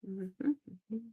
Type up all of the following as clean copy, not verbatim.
Mhm, mhm, mhm.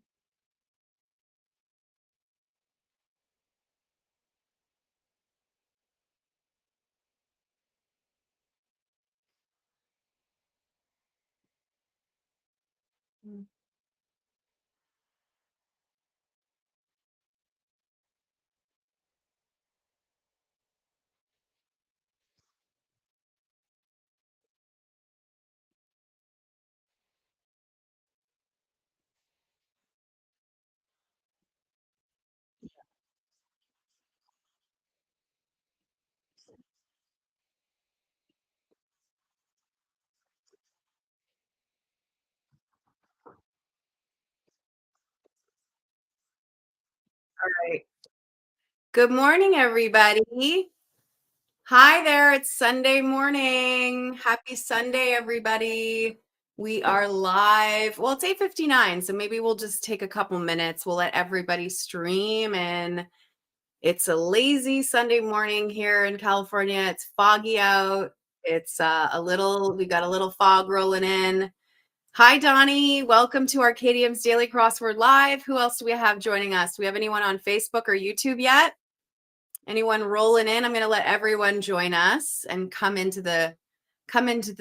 Right. Good morning, everybody. Hi there. It's Sunday morning. Happy Sunday, everybody. We are live. Well, it's 8:59, so maybe we'll just take a couple minutes. We'll let everybody stream and it's a lazy Sunday morning here in California. It's foggy out. It's we got a little fog rolling in. Hi, Donnie. Welcome to Arkadium's Daily Crossword Live. Who else do we have joining us? Do we have anyone on Facebook or YouTube yet? Anyone rolling in? I'm going to let everyone join us and come into the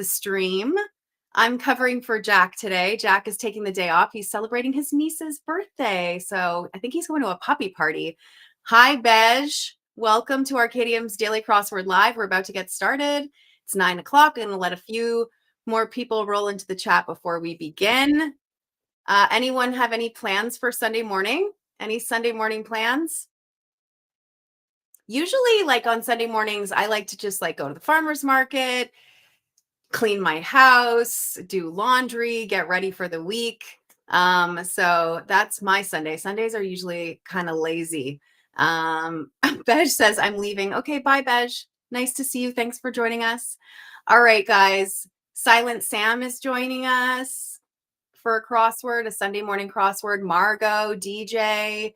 stream. I'm covering for Jack today. Jack is taking the day off. He's celebrating his niece's birthday. So I think he's going to a puppy party. Hi, Bej. Welcome to Arkadium's Daily Crossword Live. We're about to get started. It's 9 o'clock. I'm going to let a few more people roll into the chat before we begin. Anyone have any plans for Sunday morning? Any Sunday morning plans? Usually, like on Sunday mornings, I like to just like go to the farmer's market, clean my house, do laundry, get ready for the week. So that's my Sunday. Sundays are usually kind of lazy. Bej says I'm leaving. Okay, bye, Bej. Nice to see you. Thanks for joining us. All right, guys. Silent Sam is joining us for a crossword, a Sunday morning crossword. Margot, DJ,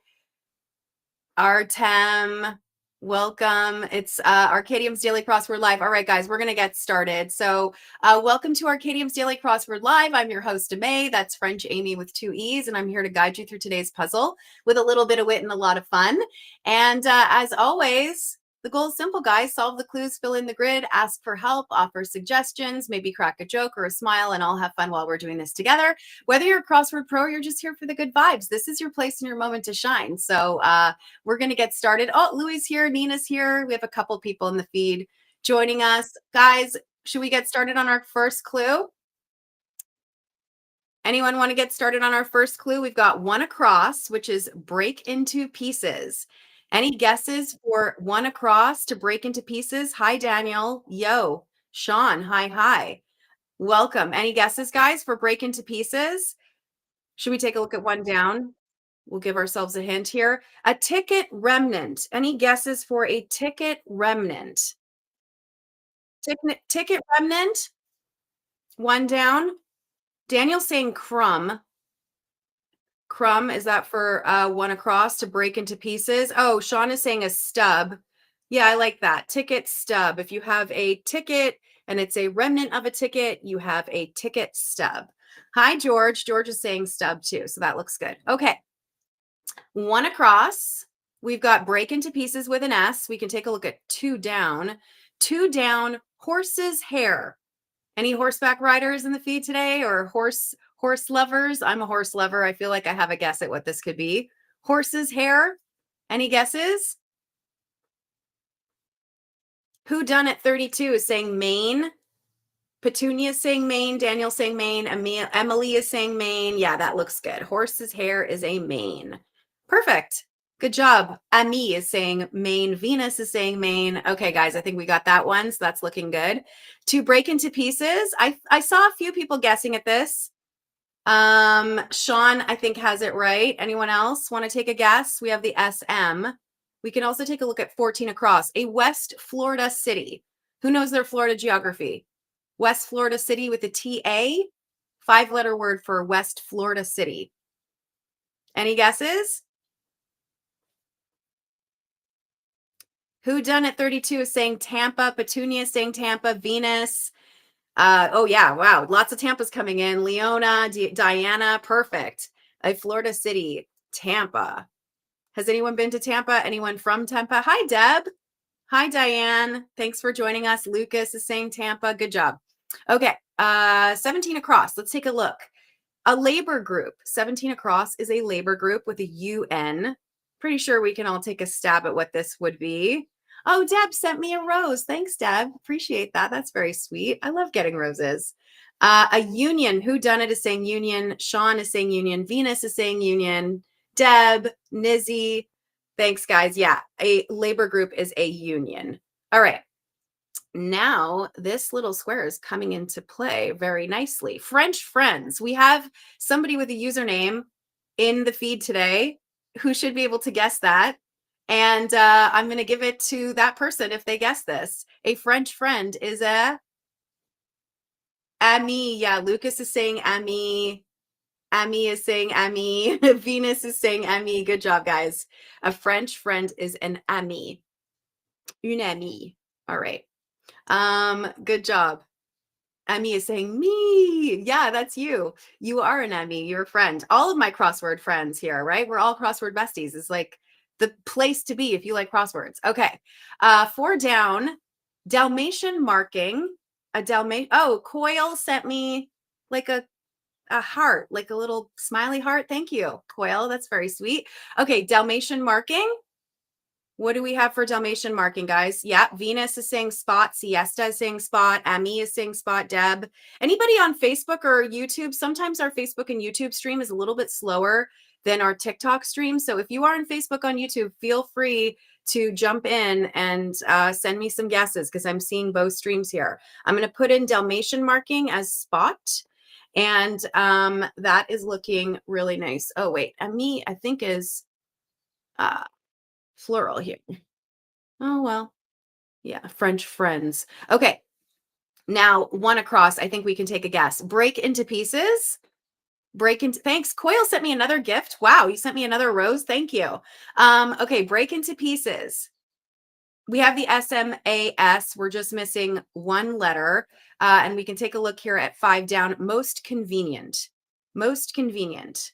Artem, welcome. It's Arkadium's Daily Crossword Live. All right, guys, we're going to get started. So welcome to Arkadium's Daily Crossword Live. I'm your host, May. That's French Amy with 2 E's, and I'm here to guide you through today's puzzle with a little bit of wit and a lot of fun. And as always, the goal is simple, guys. Solve the clues, fill in the grid, ask for help, offer suggestions, maybe crack a joke or a smile, and all have fun while we're doing this together. Whether you're a crossword pro or you're just here for the good vibes, this is your place and your moment to shine. So we're going to get started. Oh, Louie's here. Nina's here. We have a couple people in the feed joining us. Guys, should we get started on our first clue? Anyone want to get started on our first clue? We've got one across, which is break into pieces. Any guesses for one across to break into pieces? Hi, Daniel. Yo. Sean. Hi, hi. Welcome. Any guesses, guys, for break into pieces? Should we take a look at one down? We'll give ourselves a hint here. A ticket remnant. Any guesses for a ticket remnant? Ticket remnant. One down. Daniel's saying crumb. Crumb, is that for one across to break into pieces? Oh, Sean is saying a stub. Yeah, I like that. Ticket stub. If you have a ticket and it's a remnant of a ticket, you have a ticket stub. Hi, George. George is saying stub too, so that looks good. Okay. One across. We've got break into pieces with an S. We can take a look at two down. Two down, horse's hair. Any horseback riders in the feed today or horse lovers? I'm a horse lover. I feel like I have a guess at what this could be. Horse's hair. Any guesses? Who done at 32 is saying Maine. Petunia is saying Maine. Daniel saying Maine. Emily is saying Maine. Yeah, that looks good. Horse's hair is a mane. Perfect. Good job. Ami is saying Maine. Venus is saying Maine. Okay, guys, I think we got that one. So that's looking good. To break into pieces. I saw a few people guessing at this. Sean, I think, has it right. Anyone else want to take a guess? We have the SM. We can also take a look at 14 across. A West Florida city. Who knows their Florida geography? West Florida city with a TA. 5-letter word for West Florida city. Any guesses? Who done at 32 is saying Tampa. Petunia is saying Tampa. Venus. Oh yeah, wow. Lots of Tampa's coming in. Leona, Diana, perfect. A Florida City, Tampa. Has anyone been to Tampa? Anyone from Tampa? Hi, Deb. Hi, Diane. Thanks for joining us. Lucas is saying Tampa. Good job. Okay, 17 across. Let's take a look. A labor group. 17 across is a labor group with a UN. Pretty sure we can all take a stab at what this would be. Oh, Deb sent me a rose. Thanks, Deb. Appreciate that. That's very sweet. I love getting roses. A union. Who done it is saying union. Sean is saying union. Venus is saying union. Deb, Nizzy. Thanks, guys. Yeah, a labor group is a union. All right. Now this little square is coming into play very nicely. French friends. We have somebody with a username in the feed today who should be able to guess that. And I'm going to give it to that person if they guess this. A French friend is a ami. Yeah, Lucas is saying ami. Ami is saying ami. Venus is saying ami. Good job, guys. A French friend is an ami. Une amie. All right. Good job. Emmy is saying me. Yeah, that's you. You are an Emmy. You're a friend. All of my crossword friends here, right? We're all crossword besties. It's like the place to be if you like crosswords. Okay. 4 down. Dalmatian marking. A Dalmatian. Oh, Coil sent me like a heart, like a little smiley heart. Thank you, Coil. That's very sweet. Okay, Dalmatian marking. What do we have for Dalmatian marking, guys? Yeah, Venus is saying spot. Siesta is saying spot. Amy is saying spot. Deb. Anybody on Facebook or YouTube? Sometimes our Facebook and YouTube stream is a little bit slower than our TikTok stream. So if you are on Facebook on YouTube, feel free to jump in and send me some guesses because I'm seeing both streams here. I'm going to put in Dalmatian marking as spot. And that is looking really nice. Oh, wait. Amy, I think is plural here. Oh, well, yeah, French friends. Okay, now 1 across. I think we can take a guess. Break into pieces. Break into, thanks. Coil sent me another gift. Wow, you sent me another rose. Thank you. Okay, break into pieces. We have the SMAS. We're just missing 1 letter. And we can take a look here at 5 down. Most convenient. Most convenient.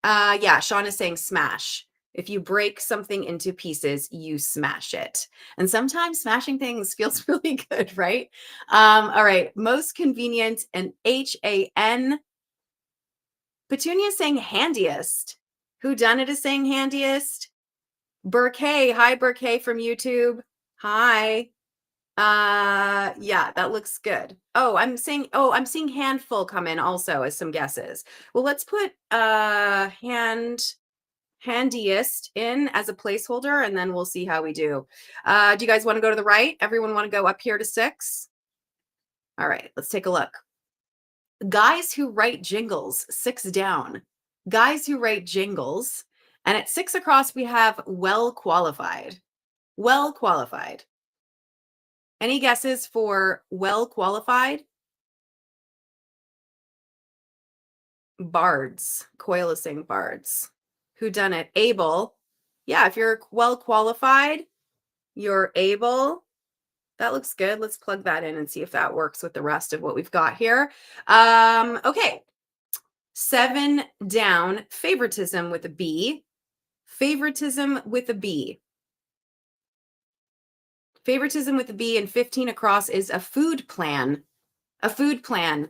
Yeah, Sean is saying smash. If you break something into pieces, you smash it. And sometimes smashing things feels really good, right? All right, most convenient and HAN. Petunia is saying handiest. Who done it is saying handiest? Burkay, hi Burkay from YouTube. Hi. Yeah, that looks good. Oh, I'm seeing handful come in also as some guesses. Well, let's put handiest in as a placeholder, and then we'll see how we do. Do you guys want to go to the right? Everyone want to go up here to 6? All right, let's take a look. Guys who write jingles, 6 down. Guys who write jingles. And at 6 across, we have well qualified. Well qualified. Any guesses for well qualified? Bards. Coil is saying bards. Who done it? Able. Yeah, if you're well qualified, you're able. That looks good. Let's plug that in and see if that works with the rest of what we've got here. Okay. 7 down. Favoritism with a B. Favoritism with a B. Favoritism with a B, and 15 across is a food plan. A food plan.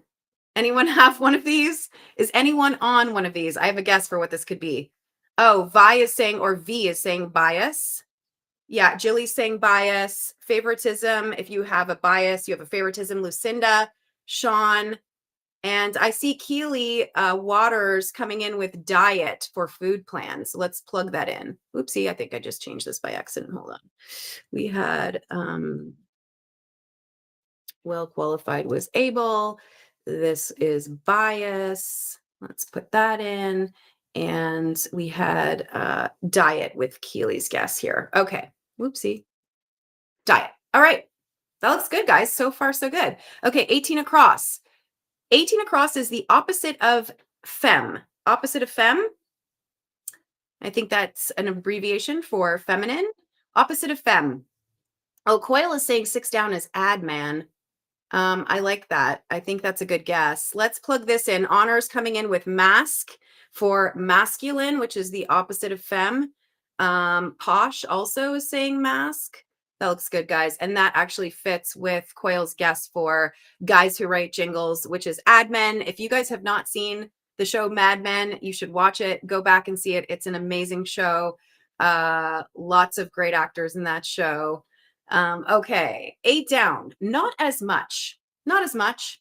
Anyone have one of these? Is anyone on one of these? I have a guess for what this could be. Oh, Vi is saying, or V is saying bias. Yeah, Jilly's saying bias. Favoritism. If you have a bias, you have a favoritism. Lucinda, Sean, and I see Keely Waters coming in with diet for food plans. Let's plug that in. Oopsie, I think I just changed this by accident. Hold on. We had well qualified was able. This is bias. Let's put that in. And we had diet with Keely's guess here. Okay. Whoopsie. Diet. All right. That looks good, guys. So far, so good. Okay. 18 across. 18 across is the opposite of femme. Opposite of femme. I think that's an abbreviation for feminine. Opposite of femme. Oh, Coil is saying 6 down is ad man. I like that. I think that's a good guess. Let's plug this in. Honors coming in with mask for masculine, which is the opposite of femme. Posh also is saying mask. That looks good, guys. And that actually fits with Coyle's guess for guys who write jingles, which is ad men. If you guys have not seen the show Mad Men, you should watch it. Go back and see it. It's an amazing show. Lots of great actors in that show. Okay, 8 down. Not as much. Not as much.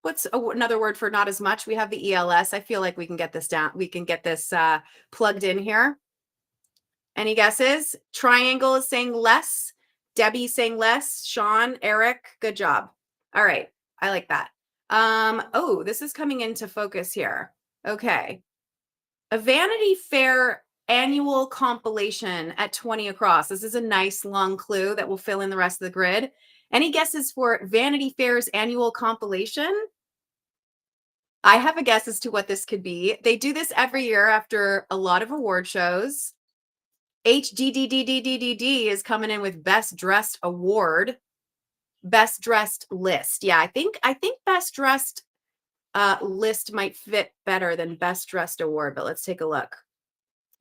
What's another word for not as much? We have the ELS. I feel like we can get this down. We can get this plugged in here. Any guesses? Triangle is saying less. Debbie saying less. Sean, Eric, good job. All right, I like that. Oh, this is coming into focus here. Okay. A Vanity Fair annual compilation at 20 across. This is a nice long clue that will fill in the rest of the grid. Any guesses for Vanity Fair's annual compilation? I have a guess as to what this could be. They do this every year after a lot of award shows. HDDDDDD is coming in with Best Dressed Award. Best Dressed List. Yeah, I think Best Dressed list might fit better than Best Dressed Award, but let's take a look.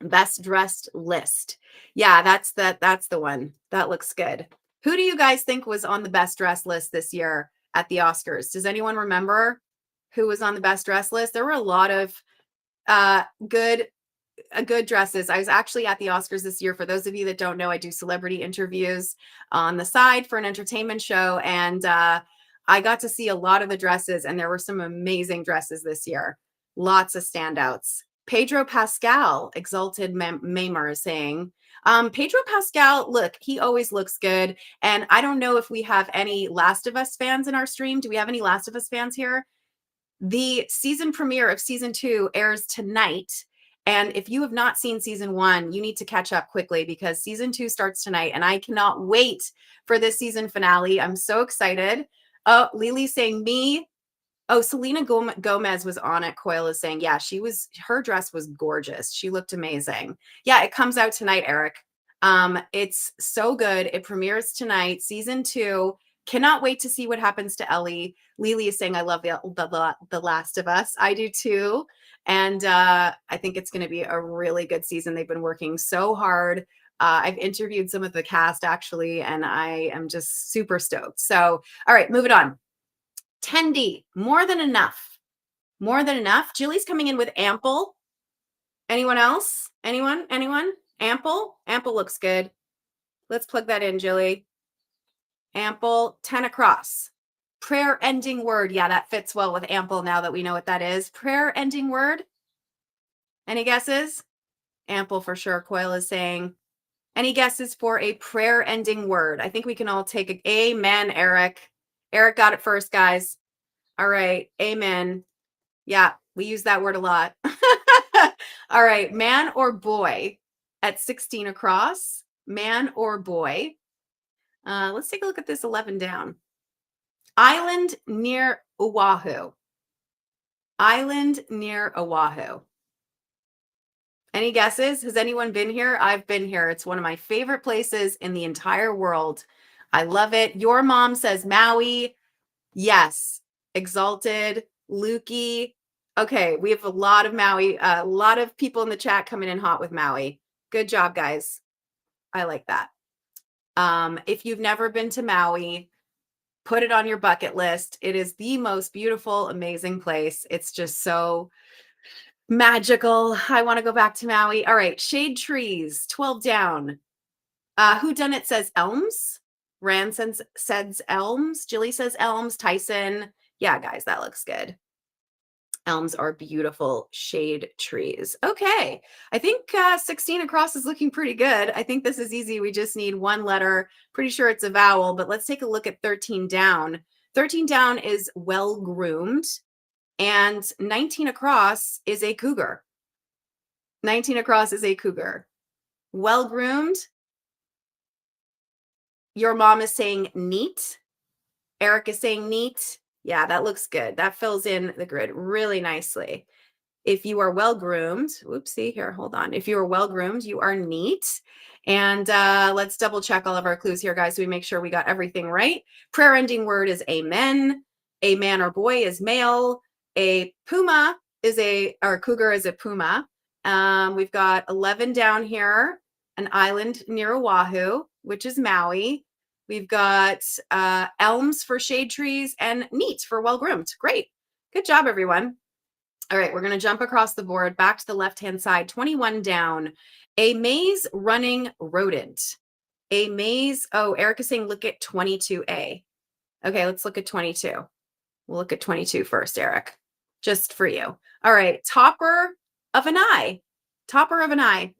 Best Dressed List. Yeah, that's the one. That looks good. Who do you guys think was on the Best Dressed list this year at the Oscars? Does anyone remember who was on the Best Dressed list? There were a lot of good dresses. I was actually at the Oscars this year. For those of you that don't know, I do celebrity interviews on the side for an entertainment show, and I got to see a lot of the dresses, and there were some amazing dresses this year. Lots of standouts. Pedro Pascal, Exalted Mamer, is saying, Pedro Pascal, look, he always looks good. And I don't know if we have any Last of Us fans in our stream. Do we have any Last of Us fans here? The season premiere of season 2 airs tonight. And if you have not seen season 1, you need to catch up quickly because season 2 starts tonight. And I cannot wait for this season finale. I'm so excited. Oh, Lily saying me. Oh, Selena Gomez was on it. Coyle is saying, yeah, her dress was gorgeous. She looked amazing. Yeah, it comes out tonight, Eric. It's so good. It premieres tonight, season 2. Cannot wait to see what happens to Ellie. Lily is saying, I love the Last of Us. I do too. And I think it's going to be a really good season. They've been working so hard. I've interviewed some of the cast actually, and I am just super stoked. So, all right, moving on. 10D, more than enough. More than enough. Julie's coming in with ample. Anyone else? Anyone? Ample? Ample looks good. Let's plug that in, Julie. Ample, 10 across. Prayer ending word. Yeah, that fits well with ample now that we know what that is. Prayer ending word. Any guesses? Ample for sure. Coyle is saying. Any guesses for a prayer ending word? I think we can all take a amen, Eric. Eric got it first, guys. All right. Amen. Yeah, we use that word a lot. All right. Man or boy at 16 across. Man or boy. Let's take a look at this 11 down. Island near Oahu. Island near Oahu. Any guesses? Has anyone been here? I've been here. It's one of my favorite places in the entire world. I love it. Your mom says Maui. Yes. Exalted. Lukey. Okay, we have a lot of Maui. A lot of people in the chat coming in hot with Maui. Good job, guys. I like that. If you've never been to Maui, put it on your bucket list. It is the most beautiful, amazing place. It's just so magical. I want to go back to Maui. All right, shade trees, 12 down. Who done it says elms. Rand says elms. Jilly says elms. Tyson. Yeah, guys, that looks good. Elms are beautiful shade trees. Okay, I think 16 across is looking pretty good. I think this is easy. We just need one letter. Pretty sure it's a vowel, but let's take a look at 13 down. 13 down is well-groomed, and 19 across is a cougar. 19 across is a cougar. Well-groomed. Your mom is saying neat. Eric is saying neat. Yeah, that looks good. That fills in the grid really nicely. If you are well-groomed, whoopsie, here, hold on. If you are well-groomed, you are neat. And let's double check all of our clues here, guys, so we make sure we got everything right. Prayer ending word is amen. A man or boy is male. A puma is or cougar is a puma. We've got 11 down here, an island near Oahu, which is Maui. We've got elms for shade trees and neat for well-groomed. Great. Good job, everyone. All right, we're going to jump across the board back to the left-hand side. 21 down. A maze running rodent. A maze. Oh, Eric is saying look at 22A. Okay, let's look at 22. We'll look at 22 first, Eric, just for you. All right, topper of an eye. Topper of an eye.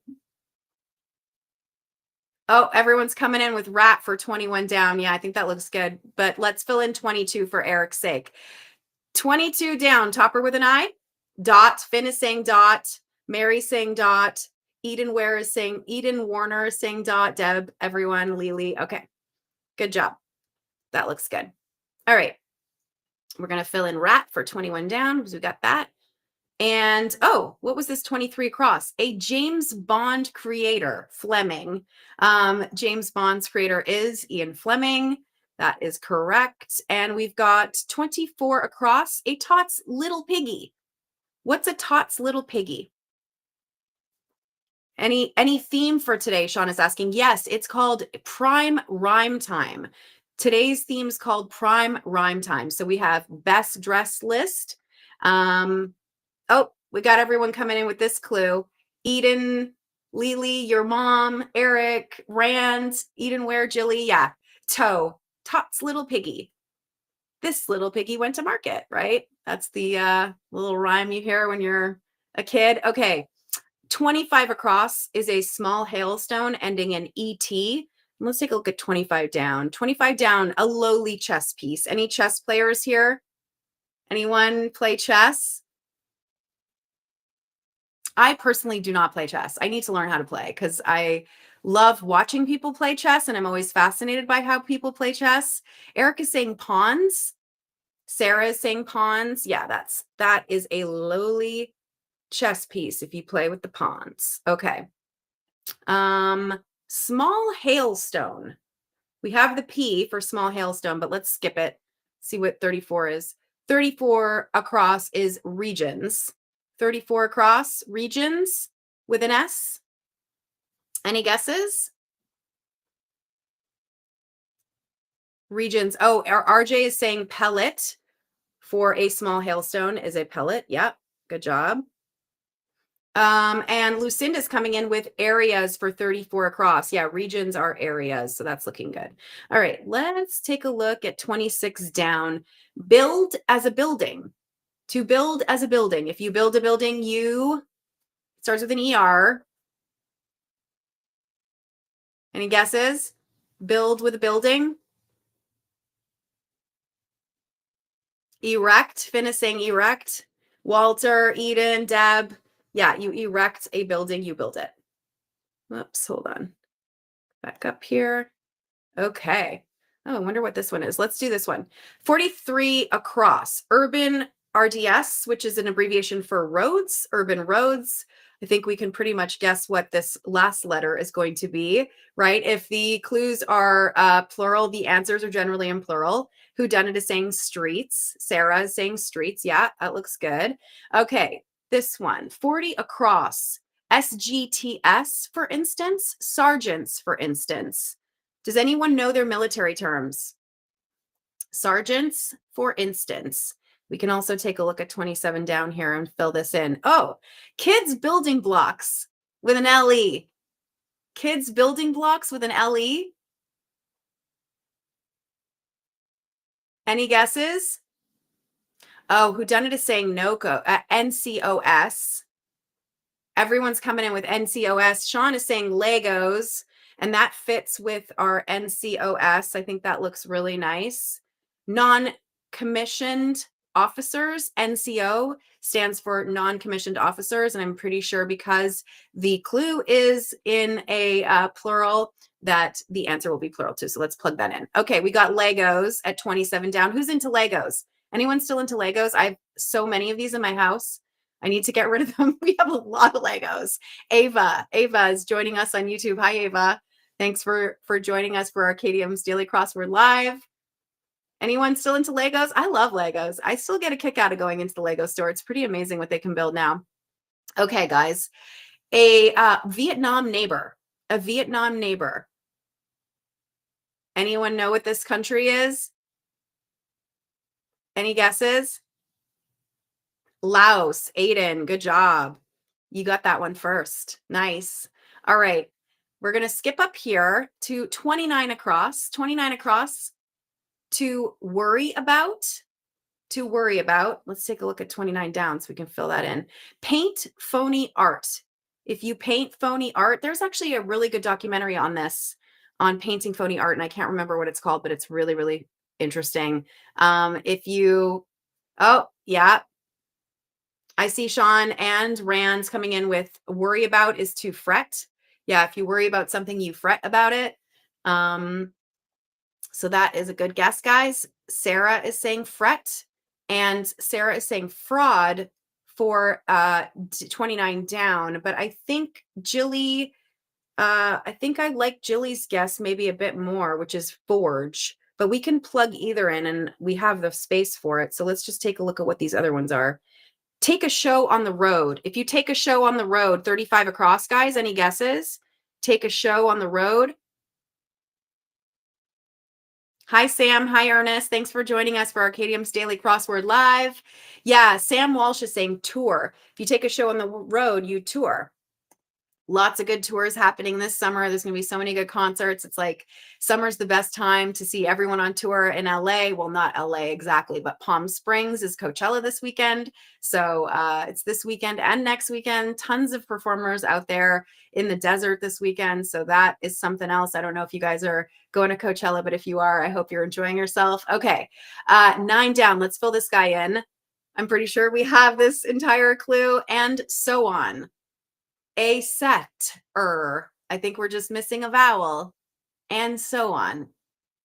Oh, everyone's coming in with rat for 21 down. Yeah, I think that looks good. But let's fill in 22 for Eric's sake. 22 down, topper with an eye. Dot, Finn is saying dot. Mary saying dot. Eden Ware is saying, Eden Warner is saying dot. Deb, everyone, Lily. Okay, good job. That looks good. All right. We're going to fill in rat for 21 down because we got that. And, oh, what was this 23 across? A James Bond creator, Fleming. James Bond's creator is Ian Fleming. That is correct. And we've got 24 across, a Tot's Little Piggy. What's a Tot's Little Piggy? Any theme for today? Sean is asking. Yes, it's called Prime Rhyme Time. Today's theme is called Prime Rhyme Time. So we have best dress list. Oh, we got everyone coming in with this clue. Eden, Lily, your mom, Eric, Rand, Eden Ware, Jilly. Yeah. Toe, Tot's Little Piggy. This little piggy went to market, right? That's the little rhyme you hear when you're a kid. Okay. 25 across is a small hailstone ending in ET. Let's take a look at 25 down. 25 down, a lowly chess piece. Any chess players here? Anyone play chess? I personally do not play chess. I need to learn how to play because I love watching people play chess and I'm always fascinated by how people play chess. Eric is saying pawns. Sarah is saying pawns. Yeah, that is a lowly chess piece if you play with the pawns. Okay. Small hailstone. We have the P for small hailstone, but let's skip it. See what 34 is. 34 across is regions. 34 across, regions with an S. Any guesses? Regions. Oh, RJ is saying pellet for a small hailstone is a pellet. Yep, good job. And Lucinda's coming in with areas for 34 across. Yeah, regions are areas, so that's looking good. All right, let's take a look at 26 down. Build as a building. To build as a building. If you build a building, starts with an ER. Any guesses? Build with a building. Erect. Finn is saying erect. Walter, Eden, Deb. Yeah, you erect a building, you build it. Whoops, hold on. Back up here. Okay. Oh, I wonder what this one is. Let's do this one. 43 across. Urban RDS, which is an abbreviation for roads, urban roads. I think we can pretty much guess what this last letter is going to be, right? If the clues are plural, the answers are generally in plural. Whodunit is saying streets. Sarah is saying streets. Yeah, that looks good. Okay, this one, 40 across. SGTS, for instance, sergeants, for instance. Does anyone know their military terms? Sergeants, for instance. We can also take a look at 27 down here and fill this in. Oh, kids building blocks with an LE. Kids building blocks with an LE. Any guesses? Oh, Whodunit is saying NCOS. Everyone's coming in with NCOS. Sean is saying Legos, and that fits with our NCOS. I think that looks really nice. Non-commissioned officers, NCO, stands for non-commissioned officers, and I'm pretty sure because the clue is in a plural that the answer will be plural too. So let's plug that in. Okay, we got Legos at 27 down. Who's into Legos? Anyone still into Legos? I have so many of these in my house. I need to get rid of them. We have a lot of Legos. Ava is joining us on YouTube. Hi, Ava. Thanks for joining us for Arkadium's Daily Crossword Live. Anyone still into Legos? I love Legos. I still get a kick out of going into the Lego store. It's pretty amazing what they can build now. Okay, guys. A Vietnam neighbor. A Vietnam neighbor. Anyone know what this country is? Any guesses? Laos. Aiden, good job. You got that one first. Nice. All right. We're going to skip up here to 29 across. 29 across. To worry about. To worry about. Let's take a look at 29 down so we can fill that in. Paint phony art. If you paint phony art, there's actually a really good documentary on this, on painting phony art, and I can't remember what it's called, but it's really, really interesting. If you, oh, yeah. I see Sean and Rand's coming in with worry about is to fret. Yeah, if you worry about something, you fret about it. So that is a good guess, guys. Sarah is saying fret, and Sarah is saying fraud for 29 down. But I think Jilly, I think I like Jilly's guess maybe a bit more, which is forge. But we can plug either in, and we have the space for it. So let's just take a look at what these other ones are. Take a show on the road. If you take a show on the road, 35 across, guys, any guesses? Take a show on the road. Hi, Sam. Hi, Ernest. Thanks for joining us for Arkadium's Daily Crossword Live. Yeah, Sam Walsh is saying tour. If you take a show on the road, you tour. Lots of good tours happening this summer. There's going to be so many good concerts. It's like summer's the best time to see everyone on tour in LA. Well, not LA exactly, but Palm Springs is Coachella this weekend. So it's this weekend and next weekend. Tons of performers out there in the desert this weekend. So that is something else. I don't know if you guys are going to Coachella, but if you are, I hope you're enjoying yourself. Okay, 9 down. Let's fill this guy in. I'm pretty sure we have this entire clue, and so on. A set, I think we're just missing a vowel, and so on.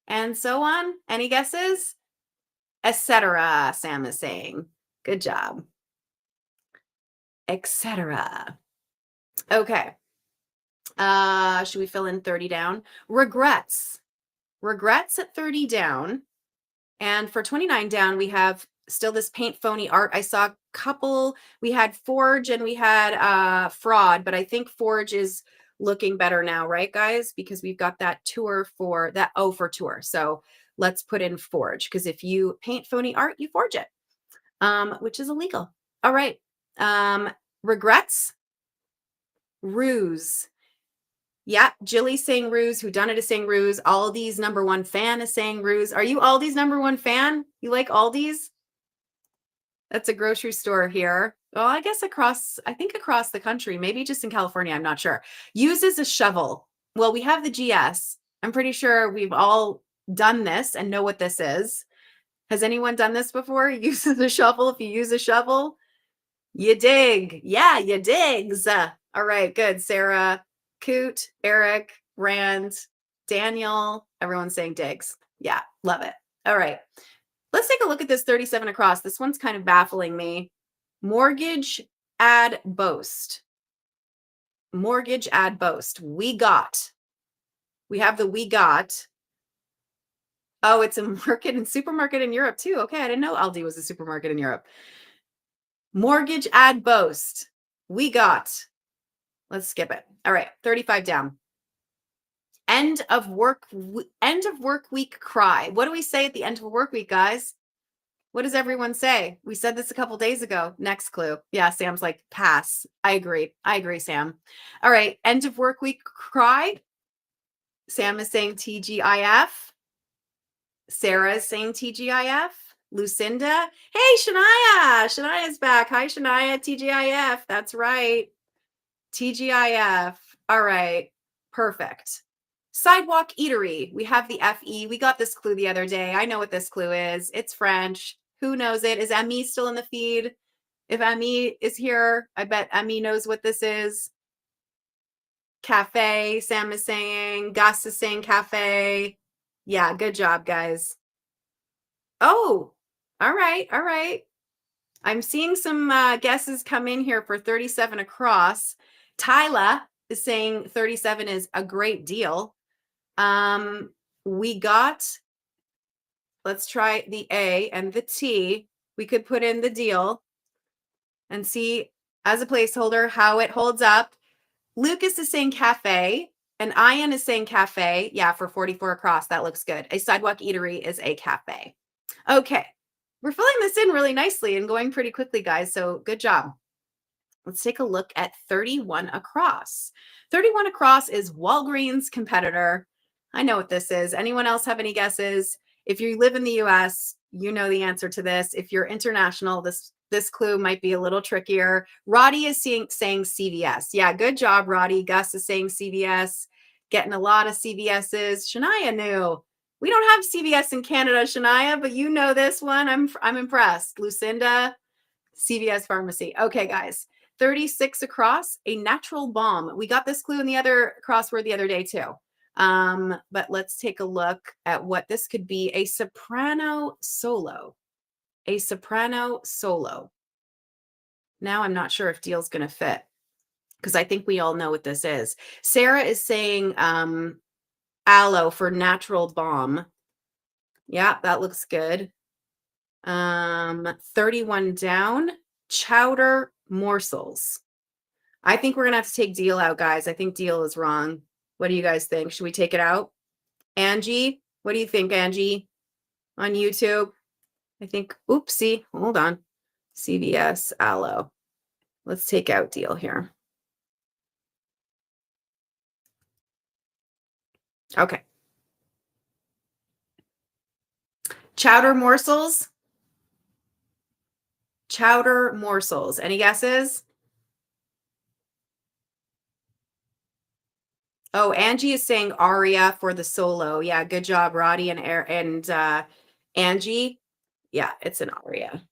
And so on. Any guesses? Etc. Sam is saying. Good job. Etc. Okay. Should we fill in 30 down? Regrets. Regrets at 30 down. And for 29 down, we have still this paint phony art. I saw a couple. We had forge and we had fraud, but I think forge is looking better now, right, guys? Because we've got that tour for that for tour. So let's put in forge, because if you paint phony art, you forge it, which is illegal. All right. Regrets. Ruse. Yeah, Jilly's saying ruse. Whodunit is saying ruse. Aldi's #1 fan is saying ruse. Are you Aldi's #1 fan? You like Aldi's? That's a grocery store here. Well, I guess across the country, maybe just in California, I'm not sure. Uses a shovel. Well, we have the GS. I'm pretty sure we've all done this and know what this is. Has anyone done this before? Uses a shovel. If you use a shovel, you dig. Yeah, you digs. All right, good. Sarah, Coot, Eric, Rand, Daniel, everyone's saying digs. Yeah, love it. All right. Let's take a look at this 37 across. This one's kind of baffling me. Mortgage ad boast. Mortgage ad boast. We have the we got. Oh, it's a market and supermarket in Europe too. Okay, I didn't know Aldi was a supermarket in Europe. Mortgage ad boast. We got. Let's skip it. All right, 35 down. End of work week cry. What do we say at the end of a work week, guys? What does everyone say? We said this a couple days ago. Next clue. Yeah, Sam's like, pass. I agree, Sam. All right, end of work week cry. Sam is saying TGIF. Sarah is saying TGIF. Lucinda. Hey, Shania. Shania's back. Hi, Shania. TGIF. That's right. TGIF. All right. Perfect. Sidewalk eatery. We have the FE. We got this clue the other day. I know what this clue is. It's French. Who knows it? Is Amy still in the feed? If Amy is here, I bet Amy knows what this is. Cafe. Sam is saying. Gus is saying cafe. Yeah, good job, guys. Oh, all right. All right. I'm seeing some guesses come in here for 37 across. Tyla is saying 37 is a great deal. We got, let's try the A and the T. We could put in the deal and see as a placeholder how it holds up. Lucas is saying cafe and Ian is saying cafe. Yeah, for 44 across, that looks good. A sidewalk eatery is a cafe. Okay, we're filling this in really nicely and going pretty quickly, guys, so good job. Let's take a look at 31 across. 31 across is Walgreens competitor. I know what this is. Anyone else have any guesses? If you live in the US, you know the answer to this. If you're international, this clue might be a little trickier. Roddy is saying CVS. Yeah, good job, Roddy. Gus is saying CVS. Getting a lot of CVS's. Shania knew. We don't have CVS in Canada, Shania, but you know this one. I'm impressed. Lucinda, CVS Pharmacy. Okay, guys. 36 across, a natural balm. We got this clue in the other crossword the other day too. But let's take a look at what this could be. A soprano solo. A soprano solo. Now I'm not sure if deal's going to fit because I think we all know what this is. Sarah is saying aloe for natural balm. Yeah, that looks good. 31 down, chowder morsels. I think we're going to have to take deal out, guys. I think deal is wrong. What do you guys think? Should we take it out? Angie, what do you think, Angie? On YouTube? I think, oopsie, hold on. CVS aloe. Let's take out deal here. Okay. Chowder morsels. Chowder morsels. Any guesses? Oh, Angie is saying aria for the solo. Yeah, good job, Roddy and Angie. Yeah, it's an aria.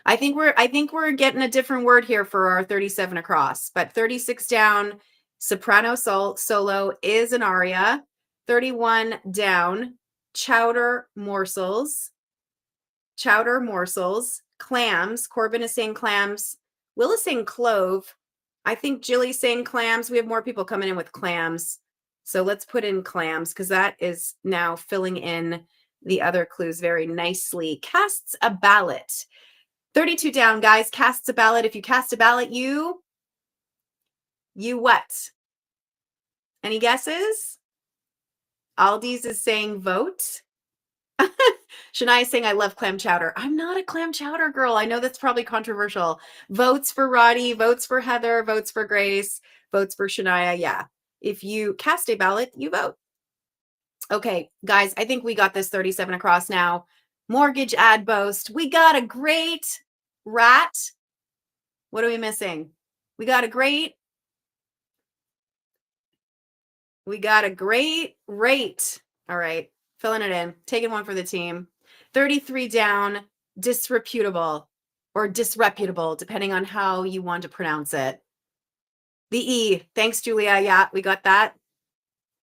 I think we're getting a different word here for our 37 across, but 36 down, soprano solo is an aria. 31 down, chowder morsels. Chowder morsels, clams. Corbin is saying clams. Will is saying clove. I think Jilly's saying clams. We have more people coming in with clams. So let's put in clams because that is now filling in the other clues very nicely. Casts a ballot. 32 down, guys. Casts a ballot. If you cast a ballot, you what? Any guesses? Aldi's is saying vote. Shania is saying, I love clam chowder. I'm not a clam chowder girl. I know that's probably controversial. Votes for Roddy, votes for Heather, votes for Grace, votes for Shania. Yeah. If you cast a ballot, you vote. Okay, guys, I think we got this 37 across now. Mortgage ad boast. We got a great rat. What are we missing? We got a great rate. All right, filling it in. Taking one for the team. 33 down, disreputable or disreputable, depending on how you want to pronounce it. The E. Thanks, Julia. Yeah, we got that.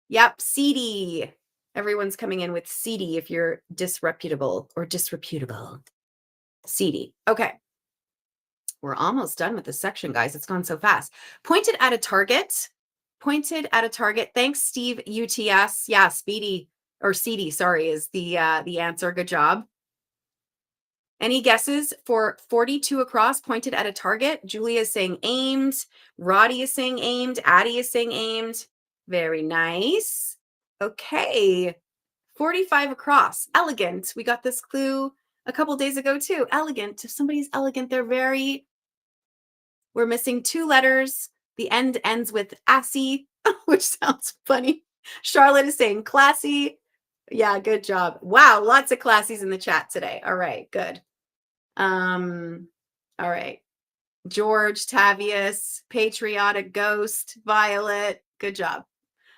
Yep, seedy. Everyone's coming in with seedy if you're disreputable or disreputable. Seedy. Okay. We're almost done with this section, guys. It's gone so fast. Pointed at a target. Pointed at a target. Thanks, Steve UTS. Yeah, speedy or seedy, sorry, is the answer. Good job. Any guesses for 42 across, pointed at a target? Julia is saying aimed. Roddy is saying aimed. Addie is saying aimed. Very nice. Okay. 45 across. Elegant. We got this clue a couple days ago too. Elegant. If somebody's elegant, we're missing 2 letters. The end ends with assy, which sounds funny. Charlotte is saying classy. Yeah, good job. Wow, lots of classies in the chat today. All right, good. All right. George, Tavius, Patriotic Ghost, Violet. Good job.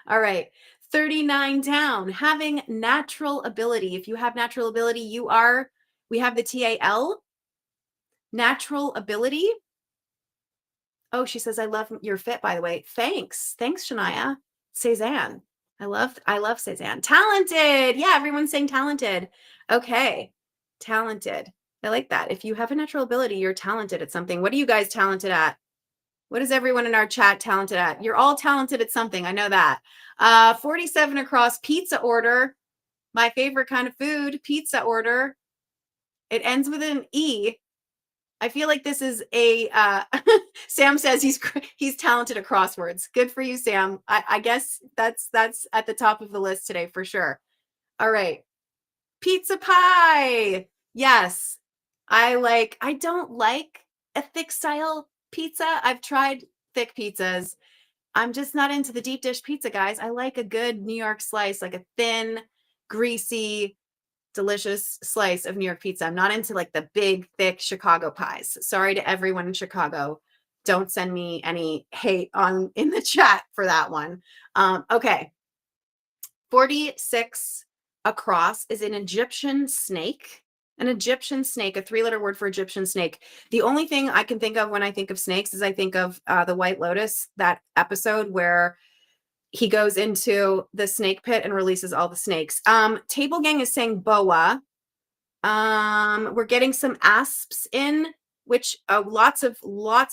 All right. 39 down. Having natural ability. If you have natural ability, we have the TAL. Natural ability. Oh, she says, I love your fit, by the way. Thanks. Thanks, Shania. Cezanne. I love Cezanne. Talented. Yeah, everyone's saying talented. Okay. Talented. I like that. If you have a natural ability, you're talented at something. What are you guys talented at? What is everyone in our chat talented at? You're all talented at something. I know that. 47 across, pizza order. My favorite kind of food, pizza order. It ends with an E. I feel like this is a Sam says he's talented at crosswords. Good for you, Sam. I guess that's at the top of the list today for sure. All right. Pizza pie. Yes. I don't like a thick style pizza. I've tried thick pizzas. I'm just not into the deep dish pizza, guys. I like a good New York slice, like a thin, greasy, delicious slice of New York pizza. I'm not into like the big, thick Chicago pies. Sorry to everyone in Chicago. Don't send me any hate in the chat for that one. Okay. 46 across is an Egyptian snake. An Egyptian snake, a 3-letter word for Egyptian snake. The only thing I can think of when I think of snakes is I think of the White Lotus, that episode where he goes into the snake pit and releases all the snakes. Table Gang is saying boa. We're getting some asps in, which lots of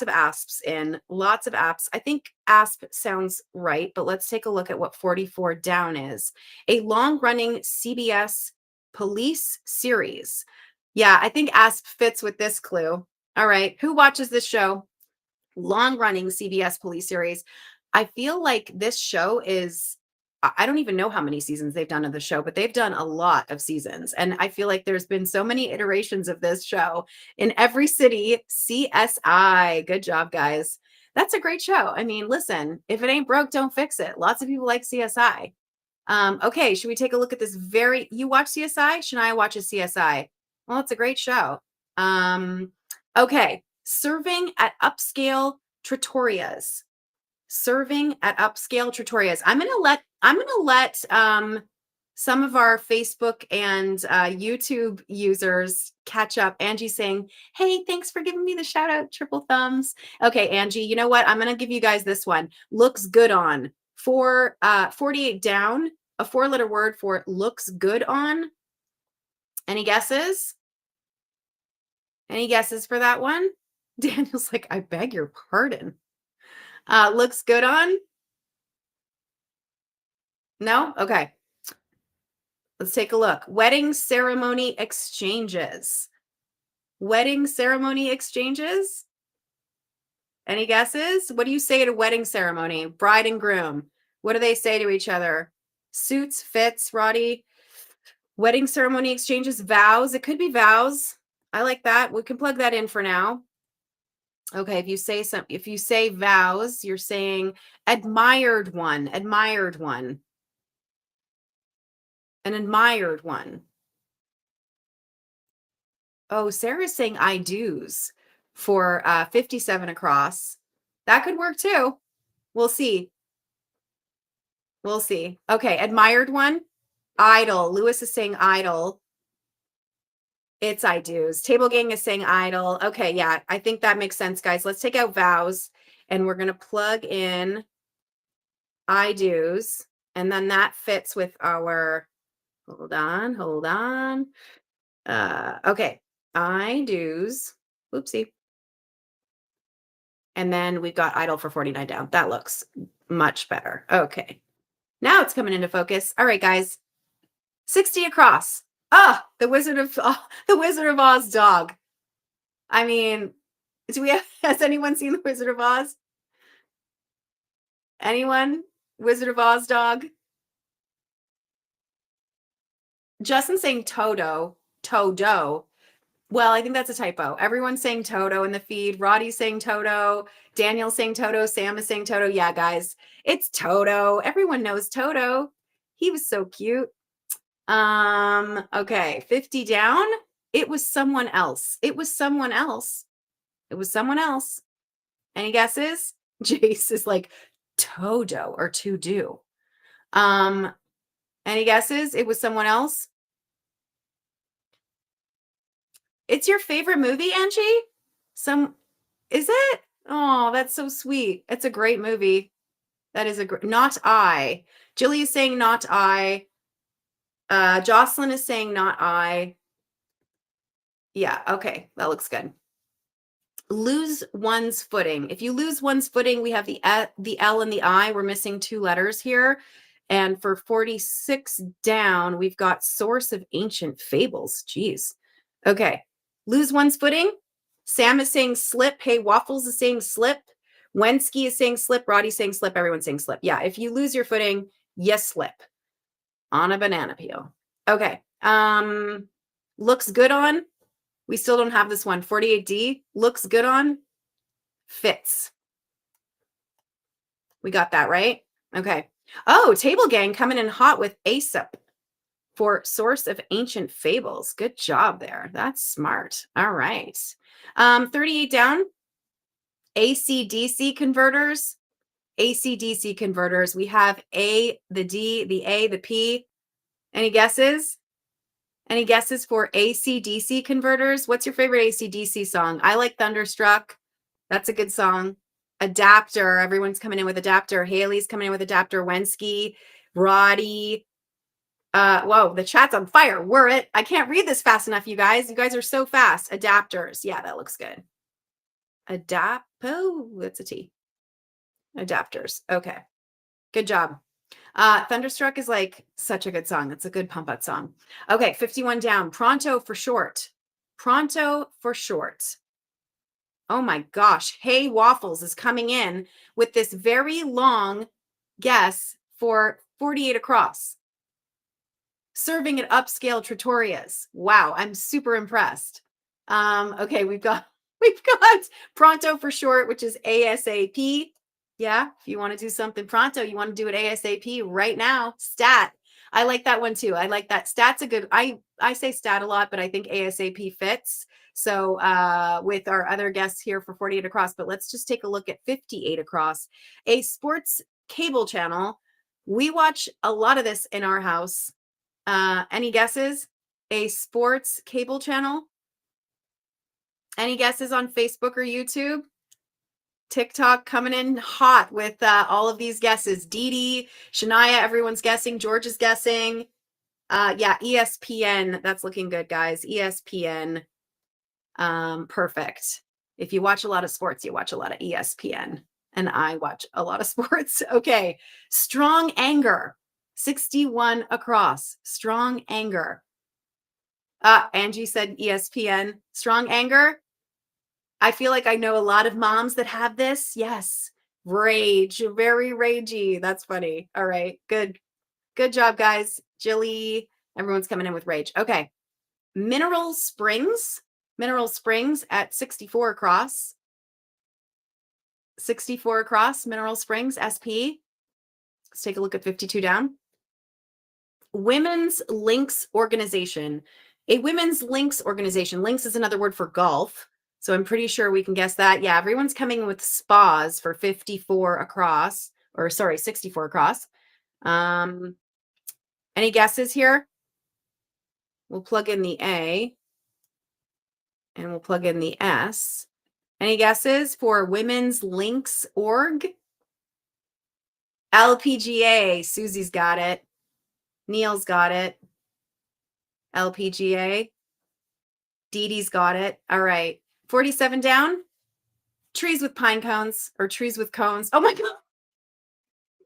asps in, lots of apps. I think asp sounds right, but let's take a look at what 44 down is. A long-running CBS police series. Yeah, I think asp fits with this clue. All right, who watches this show? Long-running CBS police series. I feel like this show is, I don't even know how many seasons they've done of the show, but they've done a lot of seasons. And I feel like there's been so many iterations of this show in every city. CSI. Good job, guys. That's a great show. I mean, listen, if it ain't broke, don't fix it. Lots of people like CSI. Okay, should we take a look at this you watch CSI? Shania watches CSI. Well, it's a great show. Okay, serving at upscale trattorias. Serving at upscale trattorias. I'm gonna let some of our Facebook and YouTube users catch up. Angie saying, "Hey, thanks for giving me the shout out, triple thumbs." Okay, Angie, you know what? I'm gonna give you guys this one. Looks good on. 48 down, a 4-letter word for looks good on. Any guesses? Any guesses for that one? Daniel's like, I beg your pardon. Looks good on? No? Okay. Let's take a look. Wedding ceremony exchanges. Wedding ceremony exchanges? Any guesses? What do you say at a wedding ceremony? Bride and groom. What do they say to each other? Suits, fits, Roddy. Wedding ceremony exchanges, vows. It could be vows. I like that. We can plug that in for now. Okay, if you say vows, you're saying admired one, admired one. An admired one. Oh, Sarah's saying I do's for 57 across. That could work too. We'll see. We'll see. Okay, admired one. Idol. Lewis is saying idol. It's I do's. Table Gang is saying idol. Okay, yeah, I think that makes sense, guys. Let's take out vows and we're going to plug in I do's. And then that fits with our, hold on. Okay, I do's. Oopsie. And then we've got idle for 49 down. That looks much better. Okay. Now it's coming into focus. All right, guys. 60 across. The Wizard of Oz dog. I mean, has anyone seen the Wizard of Oz? Anyone? Wizard of Oz dog? Justin's saying Toto. Well, I think that's a typo. Everyone's saying Toto in the feed. Roddy's saying Toto. Daniel's saying Toto. Sam is saying Toto. Yeah, guys, it's Toto. Everyone knows Toto. He was so cute. Okay, 50 down. It was someone else. It was someone else. It was someone else. Any guesses? Jace is like Todo or to do. Any guesses? It was someone else. It's your favorite movie, Angie? Is it? Oh, that's so sweet. It's a great movie. That is not I. Jilly is saying not I. Jocelyn is saying not I. Yeah, okay, that looks good. Lose one's footing. If you lose one's footing, we have the L and the I. We're missing 2 letters here. And for 46 down, we've got source of ancient fables. Jeez. Okay. Lose one's footing. Sam is saying slip. Hey, Waffles is saying slip. Wensky is saying slip. Roddy's saying slip. Everyone's saying slip. Yeah, if you lose your footing, you slip on a banana peel. Okay. Looks good on. We still don't have this one. 48D looks good on. Fits. We got that right. Okay. Oh, Table Gang coming in hot with ASAP for source of ancient fables. Good job there. That's smart. All right. 38 down. AC/DC converters. AC/DC converters. We have A, the D, the A, the P. Any guesses? Any guesses for AC/DC converters? What's your favorite AC/DC song? I like Thunderstruck. That's a good song. Adapter. Everyone's coming in with adapter. Haley's coming in with adapter. Wensky, Roddy. Whoa, the chat's on fire. Were it. I can't read this fast enough, you guys. You guys are so fast. Adapters. Yeah, that looks good. Oh, that's a T. Adapters. Okay. Good job. Thunderstruck is like such a good song. It's a good pump up song. Okay, 51 down. Pronto for short. Pronto for short. Oh my gosh. Hey Waffles is coming in with this very long guess for 48 across. Serving at upscale trattorias. Wow, I'm super impressed. Okay, we've got pronto for short, which is ASAP. Yeah, if you want to do something pronto, you want to do it ASAP right now. Stat. I like that one too. I like that. Stat's a good, I say stat a lot, but I think ASAP fits. So with our other guests here for 48 across, but let's just take a look at 58 across. A sports cable channel. We watch a lot of this in our house. Any guesses? A sports cable channel? Any guesses on Facebook or YouTube? TikTok coming in hot with all of these guesses. Dee Dee, Shania, everyone's guessing. George is guessing. Yeah, ESPN. That's looking good, guys. ESPN. Perfect. If you watch a lot of sports, you watch a lot of ESPN. And I watch a lot of sports. Okay. Strong anger. 61 across. Strong anger. Angie said ESPN. Strong anger. I feel like I know a lot of moms that have this. Yes. Rage. Very ragey. That's funny. All right. Good. Good job, guys. Jilly. Everyone's coming in with rage. Okay. Mineral Springs. Mineral Springs at 64 across. 64 across. Mineral Springs. SP. Let's take a look at 52 down. Women's Links Organization. A women's links organization. Links is another word for golf. So I'm pretty sure we can guess that. Yeah, everyone's coming with spas for 54 across, or sorry, 64 across. Any guesses here? We'll plug in the A and we'll plug in the S. Any guesses for Women's Links Org? LPGA. Susie's got it. Neil's got it. LPGA. Dee Dee's got it. All right. 47 down. Trees with pine cones or trees with cones. Oh my God.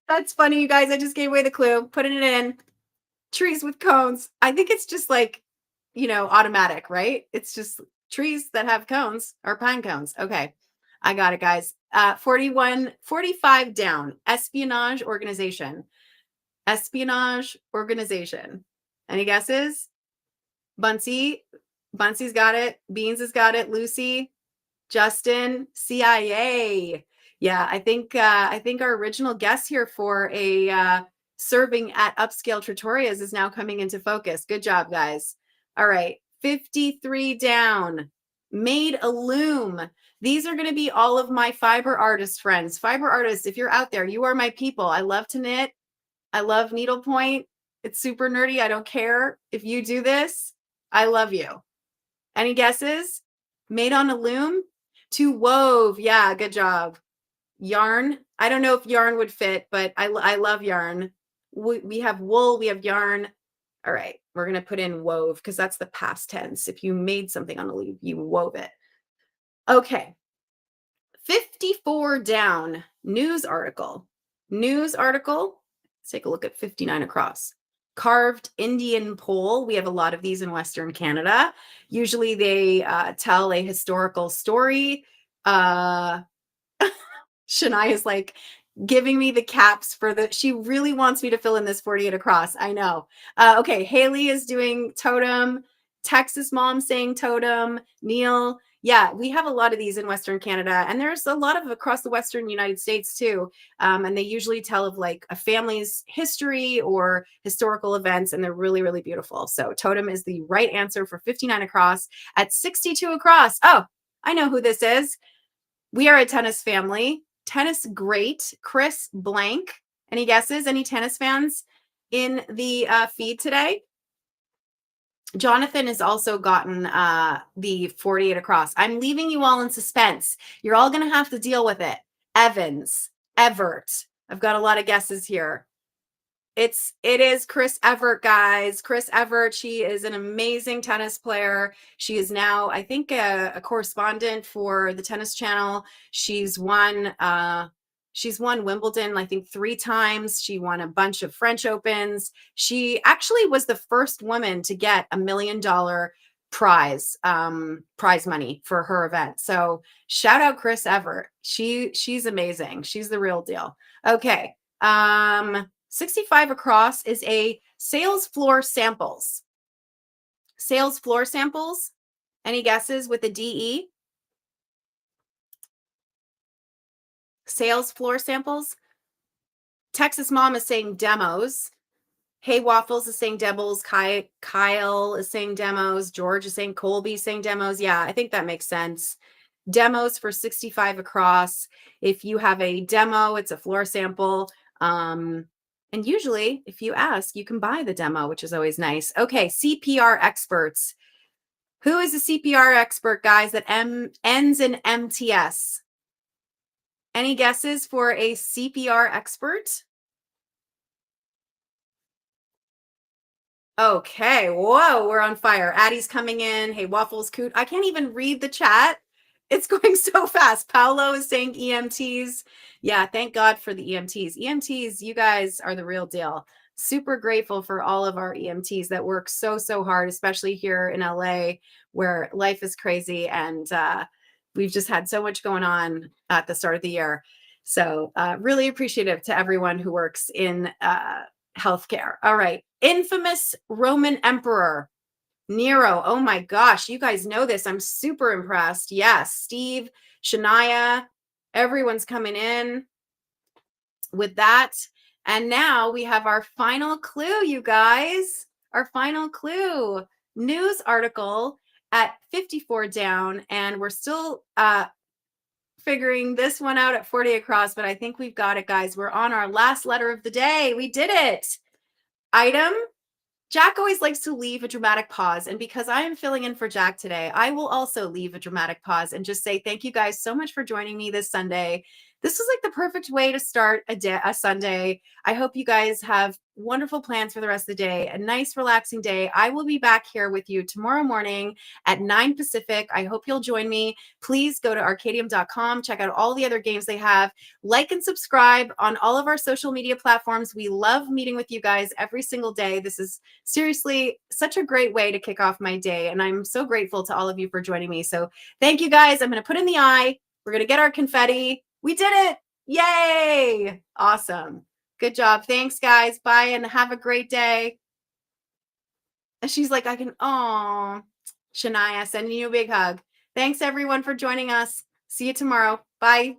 That's funny, you guys. I just gave away the clue. Putting it in. Trees with cones. I think it's just like, automatic, right? It's just trees that have cones are pine cones. Okay. I got it, guys. 45 down. Espionage organization. Espionage organization. Any guesses? Buncey's got it. Beans has got it. Lucy, Justin, CIA. Yeah, I think our original guess here for a serving at upscale trattorias is now coming into focus. Good job, guys. All right, 53 down. Made a loom. These are going to be all of my fiber artist friends. Fiber artists, if you're out there, you are my people. I love to knit. I love needlepoint. It's super nerdy. I don't care if you do this. I love you. Any guesses? Made on a loom? To wove. Yeah, good job. Yarn. I don't know if yarn would fit, but I love yarn. We have wool. We have yarn. All right. We're going to put in wove because that's the past tense. If you made something on a leaf, you wove it. Okay. 54 down, news article. News article. Let's take a look at 59 across. Carved Indian pole. We have a lot of these in Western Canada. Usually they tell a historical story. Shania is like giving me the caps for she really wants me to fill in this 48 across. I know. Okay. Haley is doing totem. Texas mom saying totem. Neil. Yeah, we have a lot of these in Western Canada, and there's a lot of across the Western United States too. And they usually tell of like a family's history or historical events, and they're really, really beautiful. So totem is the right answer for 59 across. At 62 across. Oh, I know who this is. We are a tennis family. Tennis great. Chris blank. Any guesses? Any tennis fans in the feed today? Jonathan has also gotten the 48 across. I'm leaving you all in suspense. You're all going to have to deal with it. Evans, Evert. I've got a lot of guesses here. It is Chris Evert, guys. Chris Evert. She is an amazing tennis player. She is now, I think, a correspondent for the Tennis Channel. She's won Wimbledon, I think, 3 times. She won a bunch of French Opens. She actually was the first woman to get $1 million prize money for her event. So shout out Chris Evert. She's amazing. She's the real deal. Okay. 65 across is a sales floor samples. Sales floor samples. Any guesses with a DE? Sales floor samples. Texas mom is saying demos. Hey Waffles is saying demos. Kyle is saying demos. George is saying Colby is saying demos. Yeah, I think that makes sense. Demos for 65 across. If you have a demo, it's a floor sample. And usually, if you ask, you can buy the demo, which is always nice. Okay, CPR experts. Who is a CPR expert, guys, that ends in MTS? Any guesses for a CPR expert? Okay, whoa, we're on fire. Addie's coming in. Hey, Waffles, Coot. I can't even read the chat. It's going so fast. Paolo is saying EMTs. Yeah, thank God for the EMTs. EMTs, you guys are the real deal. Super grateful for all of our EMTs that work so, so hard, especially here in LA where life is crazy and we've just had so much going on at the start of the year. So really appreciative to everyone who works in healthcare. All right. Infamous Roman emperor. Nero. Oh my gosh. You guys know this. I'm super impressed. Yes. Steve, Shania, everyone's coming in with that. And now we have our final clue, you guys. Our final clue. News article at 54 down. And we're still figuring this one out at 40 across, but I think we've got it, guys. We're on our last letter of the day. We did it. Item. Jack always likes to leave a dramatic pause. And because I am filling in for Jack today, I will also leave a dramatic pause and just say thank you guys so much for joining me this Sunday. This was like the perfect way to start a Sunday. I hope you guys have wonderful plans for the rest of the day, a nice, relaxing day. I will be back here with you tomorrow morning at 9 Pacific. I hope you'll join me. Please go to Arkadium.com, check out all the other games they have. Like and subscribe on all of our social media platforms. We love meeting with you guys every single day. This is seriously such a great way to kick off my day. And I'm so grateful to all of you for joining me. So thank you guys. I'm going to put in the eye. We're going to get our confetti. We did it. Yay. Awesome. Good job. Thanks, guys. Bye and have a great day. And she's like, Shania, sending you a big hug. Thanks, everyone, for joining us. See you tomorrow. Bye.